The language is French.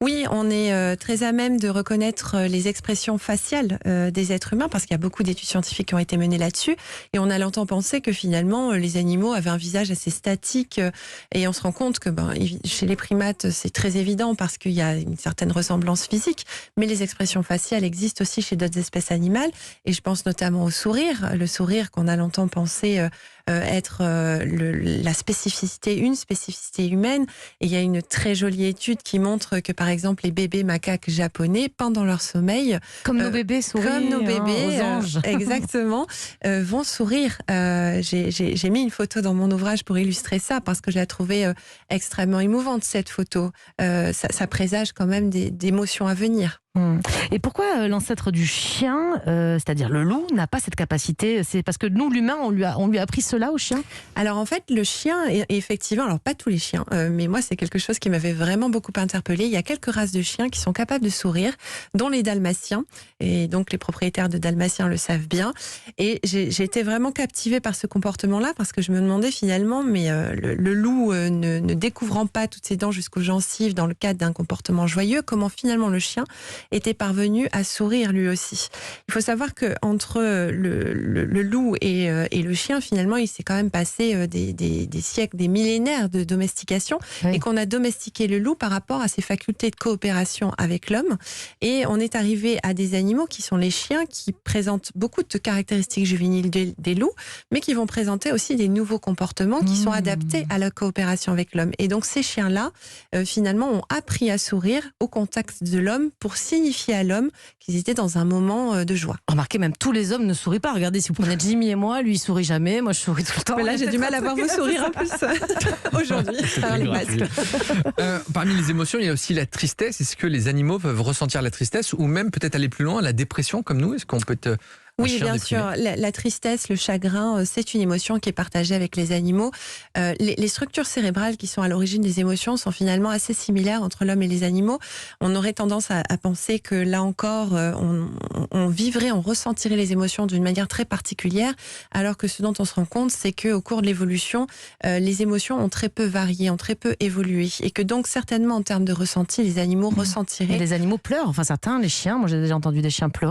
Oui, on est très à même de reconnaître les expressions faciales des êtres humains, parce qu'il y a beaucoup d'études scientifiques qui ont été menées là-dessus, et on a longtemps pensé que finalement les animaux avaient un visage assez statique, et on se rend compte que chez les primates c'est très évident parce qu'il y a une certaine ressemblance physique, mais les expressions faciales existent aussi chez d'autres espèces animales, et je pense notamment au sourire, le sourire qu'on a longtemps pensé être la spécificité, une spécificité humaine. Et il y a une très jolie étude qui montre que, par exemple, les bébés macaques japonais, pendant leur sommeil, Comme nos bébés sourient, comme nos bébés, aux anges. Exactement, vont sourire. J'ai mis une photo dans mon ouvrage pour illustrer ça, parce que je la trouvais extrêmement émouvante, cette photo. Ça présage quand même d'émotions à venir. Et pourquoi l'ancêtre du chien, c'est-à-dire le loup, n'a pas cette capacité? C'est parce que nous, l'humain, on lui a appris cela au chien? Alors en fait, le chien, effectivement, alors pas tous les chiens, mais moi c'est quelque chose qui m'avait vraiment beaucoup interpellée. Il y a quelques races de chiens qui sont capables de sourire, dont les dalmatiens, et donc les propriétaires de dalmatiens le savent bien. Et j'ai été vraiment captivée par ce comportement-là, parce que je me demandais finalement, mais le loup ne découvrant pas toutes ses dents jusqu'aux gencives dans le cadre d'un comportement joyeux, comment finalement le chien était parvenu à sourire lui aussi. Il faut savoir que entre le loup et le chien, finalement, il s'est quand même passé des siècles, des millénaires de domestication, Oui. et qu'on a domestiqué le loup par rapport à ses facultés de coopération avec l'homme. Et on est arrivé à des animaux qui sont les chiens, qui présentent beaucoup de caractéristiques juvéniles des loups, mais qui vont présenter aussi des nouveaux comportements qui sont adaptés à la coopération avec l'homme. Et donc ces chiens-là, finalement, ont appris à sourire au contact de l'homme pour signifier à l'homme qu'ils étaient dans un moment de joie. Remarquez, même tous les hommes ne sourient pas. Regardez, si vous prenez Jimmy et moi, lui il sourit jamais, moi je souris tout le temps. Mais là, j'ai du mal à voir vos sourires en plus aujourd'hui, par les masques. Parmi les émotions, il y a aussi la tristesse. Est-ce que les animaux peuvent ressentir la tristesse, ou même peut-être aller plus loin, la dépression comme nous? Est-ce qu'on peut être Oui, bien sûr. La tristesse, le chagrin, c'est une émotion qui est partagée avec les animaux. Les structures cérébrales qui sont à l'origine des émotions sont finalement assez similaires entre l'homme et les animaux. On aurait tendance à penser que là encore, on vivrait, on ressentirait les émotions d'une manière très particulière, alors que ce dont on se rend compte, c'est qu'au cours de l'évolution, les émotions ont très peu varié, ont très peu évolué, et que donc certainement en termes de ressenti, les animaux ressentiraient. Et les animaux pleurent, enfin certains, les chiens, moi j'ai déjà entendu des chiens pleurer.